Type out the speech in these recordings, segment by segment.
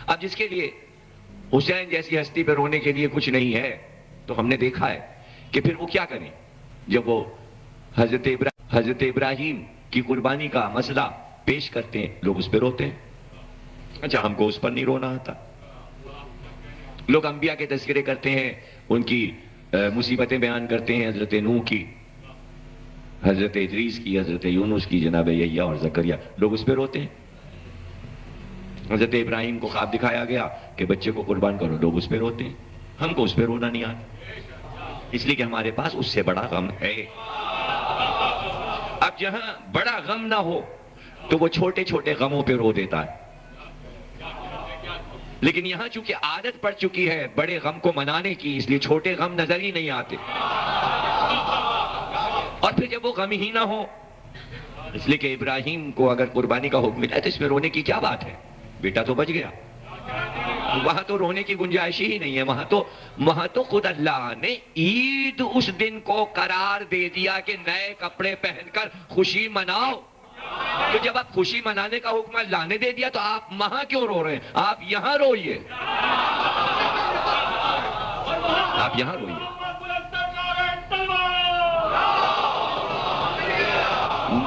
اب جس کے لیے حسین جیسی ہستی پہ رونے کے لیے کچھ نہیں ہے تو ہم نے دیکھا ہے کہ پھر وہ کیا کریں. جب وہ حضرت ابراہیم کی قربانی کا مسئلہ پیش کرتے ہیں لوگ اس پہ روتے ہیں. اچھا ہم کو اس پر نہیں رونا آتا. لوگ انبیاء کے تذکرے کرتے ہیں, ان کی مصیبتیں بیان کرتے ہیں, حضرت نوح کی, حضرت ادریس کی, حضرت یونس کی, جناب یحییٰ اور زکریا, لوگ اس پہ روتے ہیں. حضرت ابراہیم کو خواب دکھایا گیا کہ بچے کو قربان کرو, لوگ اس پہ روتے ہیں. ہم کو اس پہ رونا نہیں آتا, اس لیے کہ ہمارے پاس اس سے بڑا غم ہے. اب جہاں بڑا غم نہ ہو تو وہ چھوٹے چھوٹے غموں پہ رو دیتا ہے, لیکن یہاں چونکہ عادت پڑ چکی ہے بڑے غم کو منانے کی, اس لیے چھوٹے غم نظر ہی نہیں آتے. اور پھر جب وہ غم ہی نہ ہو, اس لیے کہ ابراہیم کو اگر قربانی کا حکم ملا ہے تو اس میں رونے کی کیا بات ہے, بیٹا تو بچ گیا. وہاں تو رونے کی گنجائش ہی نہیں ہے. وہاں تو خود اللہ نے عید اس دن کو قرار دے دیا کہ نئے کپڑے پہن کر خوشی مناؤ. تو جب آپ خوشی منانے کا حکم اللہ نے دے دیا تو آپ وہاں کیوں رو رہے ہیں؟ آپ یہاں روئیے, آپ یہاں روئیے.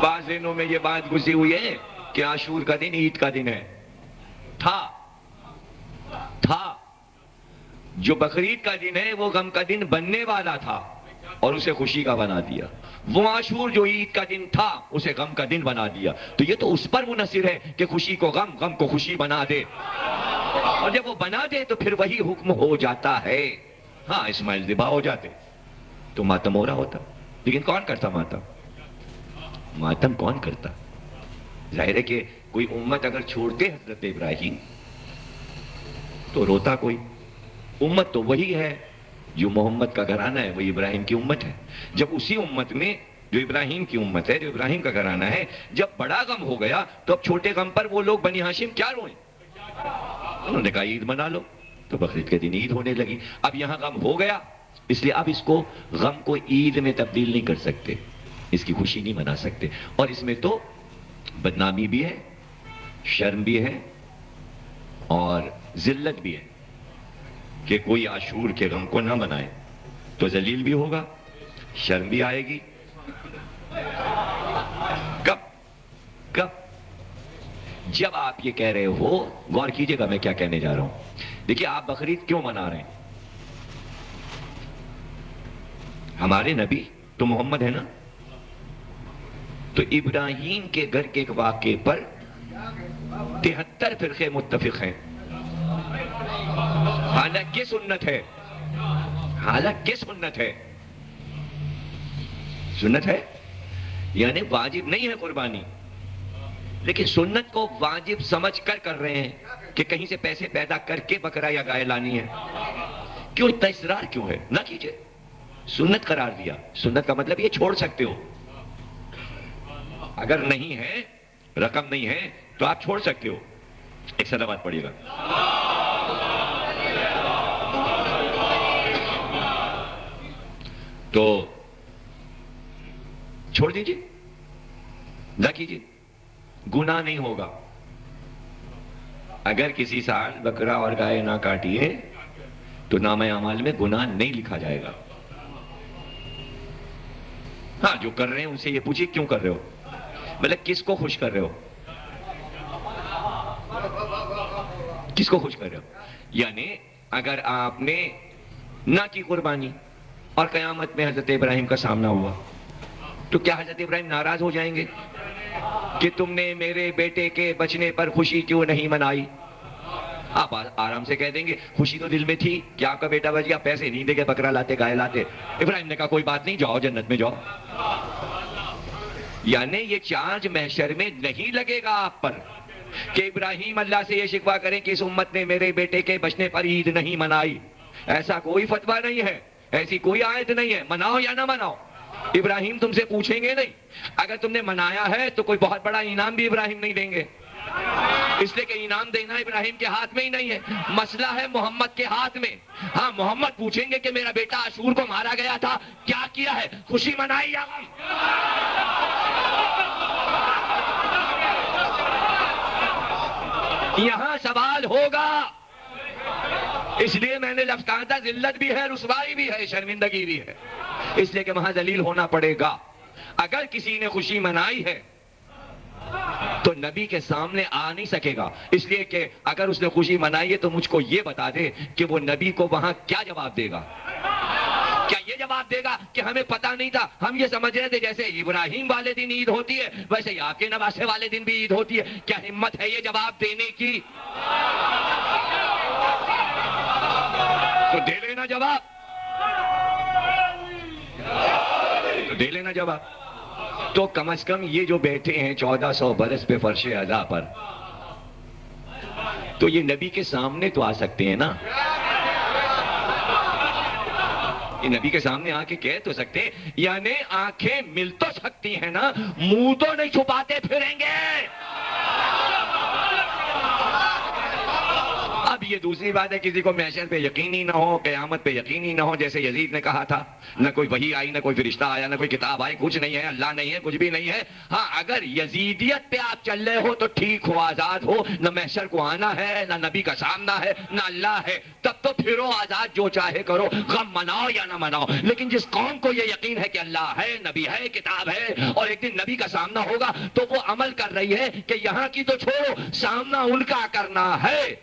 بعض ذہنوں میں یہ بات گھسی ہوئی ہے کہ عاشور کا دن عید کا دن ہے. تھا جو بقرعید کا دن ہے وہ غم کا دن بننے والا تھا اور اسے خوشی کا بنا دیا. وہ عاشور جو عید کا دن تھا اسے غم کا دن بنا دیا. تو یہ تو اس پر منحصر ہے کہ خوشی کو غم, غم کو خوشی بنا دے. اور جب وہ بنا دے تو پھر وہی حکم ہو جاتا ہے. ہاں اسماعیل ذبح ہو جاتے تو ماتم ہو رہا ہوتا, لیکن کون کرتا ماتم؟ ماتم کون کرتا؟ ظاہر ہے کہ کوئی امت اگر چھوڑتے حضرت ابراہیم تو روتا کوئی. امت تو وہی ہے جو محمد کا گھرانہ ہے, وہی ابراہیم کی امت ہے. جب اسی امت میں جو ابراہیم کی امت ہے, جو ابراہیم کا گھرانہ ہے, جب بڑا غم ہو گیا تو اب چھوٹے غم پر وہ لوگ بنی ہاشم کیا روئیں؟ انہوں نے کہا عید منا لو, تو بقرعید کے دن عید ہونے لگی. اب یہاں غم ہو گیا, اس لیے اب اس کو غم کو عید میں تبدیل نہیں کر سکتے, اس کی خوشی نہیں منا سکتے. اور اس میں تو بدنامی بھی ہے, شرم بھی ہے اور ذلت بھی ہے کہ کوئی عاشور کے غم کو نہ منائے تو ذلیل بھی ہوگا, شرم بھی آئے گی. کب جب آپ یہ کہہ رہے ہو, غور کیجئے گا میں کیا کہنے جا رہا ہوں. دیکھیے آپ بقرعید کیوں منا رہے ہیں؟ ہمارے نبی تو محمد ہے نا, تو ابراہیم کے گھر کے ایک واقعے پر 73 فرقے متفق ہیں. حالانکہ سنت ہے, سنت ہے یعنی واجب نہیں ہے قربانی, لیکن سنت کو واجب سمجھ کر رہے ہیں کہ کہیں سے پیسے پیدا کر کے بکرا یا گائے لانی ہے. کیوں اتنا اصرار کیوں ہے؟ نہ کیجئے, سنت قرار دیا. سنت کا مطلب یہ چھوڑ سکتے ہو, اگر نہیں ہے, رقم نہیں ہے تو آپ چھوڑ سکتے ہو. ایک صلوات پڑھیے گا. تو چھوڑ دیجئے, نہ کیجئے, گناہ نہیں ہوگا. اگر کسی سال بکرا اور گائے نہ کاٹیے تو نامہ اعمال میں گناہ نہیں لکھا جائے گا. ہاں جو کر رہے ہیں ان سے یہ پوچھیے کیوں کر رہے ہو, مطلب کس کو خوش کر رہے ہو, کس کو خوش کر رہے ہو. یعنی اگر آپ نے نہ کی قربانی اور قیامت میں حضرت ابراہیم کا سامنا ہوا تو کیا حضرت ابراہیم ناراض ہو جائیں گے کہ تم نے میرے بیٹے کے بچنے پر خوشی کیوں نہیں منائی؟ آپ آرام سے کہہ دیں گے خوشی تو دل میں تھی کہ آپ کا بیٹا بچ گیا, پیسے نہیں دے کے بکرا لاتے, گائے لاتے. ابراہیم نے کہا کوئی بات نہیں, جاؤ جنت میں جاؤ. یعنی یہ چارج محشر میں نہیں لگے گا آپ پر کہ ابراہیم اللہ سے یہ شکوہ کریں کہ اس امت نے میرے بیٹے کے بچنے پر عید نہیں منائی. ایسا کوئی فتویٰ نہیں ہے, ایسی کوئی آیت نہیں ہے. مناؤ یا نہ مناؤ, ابراہیم تم سے پوچھیں گے نہیں. اگر تم نے منایا ہے تو کوئی بہت بڑا انعام بھی ابراہیم نہیں دیں گے, اس لیے کہ انعام دینا ابراہیم کے ہاتھ میں ہی نہیں ہے, مسئلہ ہے محمد کے ہاتھ میں. ہاں محمد پوچھیں گے کہ میرا بیٹا عاشور کو مارا گیا تھا, کیا کیا ہے, خوشی منائی یا غم؟ یہاں سوال ہوگا. اس لیے میں نے لفظ کہا تھا ذلت بھی ہے، رسوائی بھی ہے، شرمندگی بھی ہے، اس لیے کہ وہاں ذلیل ہونا پڑے گا. اگر کسی نے خوشی منائی ہے تو نبی کے سامنے آ نہیں سکے گا، اس لیے کہ اگر اس نے خوشی منائی ہے تو مجھ کو یہ بتا دے کہ وہ نبی کو وہاں کیا جواب دے گا. کیا یہ جواب دے گا کہ ہمیں پتہ نہیں تھا، ہم یہ سمجھ رہے تھے جیسے ابراہیم والے دن عید ہوتی ہے ویسے ہی آپ کے نواسے والے دن بھی عید ہوتی ہے. کیا ہمت ہے یہ جواب دینے کی؟ تو دے لینا جواب، تو دے لینا جواب. تو کم از کم یہ جو بیٹھے ہیں 1400 برس پہ فرش عزا پر، تو یہ نبی کے سامنے تو آ سکتے ہیں نا. یہ نبی کے سامنے آ کے کہہ تو سکتے ہیں، یعنی آنکھیں مل تو سکتی ہیں نا، منہ تو نہیں چھپاتے پھریں گے. اب یہ دوسری بات ہے کسی کو محشر پہ یقینی نہ ہو، قیامت پہ یقینی نہ ہو، جیسے یزید نے کہا تھا نہ کوئی وحی آئی، نہ کوئی فرشتہ آیا، نہ کوئی کتاب آئی، کچھ نہیں ہے، اللہ نہیں ہے، کچھ بھی نہیں ہے. ہاں اگر یزیدیت پہ آپ چل رہے ہو تو ٹھیک ہو، آزاد ہو، نہ محشر کو آنا ہے، نہ نبی کا سامنا ہے، نہ اللہ ہے، تب تو پھرو آزاد، جو چاہے کرو، غم مناؤ یا نہ مناؤ. لیکن جس قوم کو یہ یقین ہے کہ اللہ ہے، نبی ہے، کتاب ہے، اور ایک دن نبی کا سامنا ہوگا، تو وہ عمل کر رہی ہے کہ یہاں کی تو چھوڑو، سامنا ان کا کرنا ہے.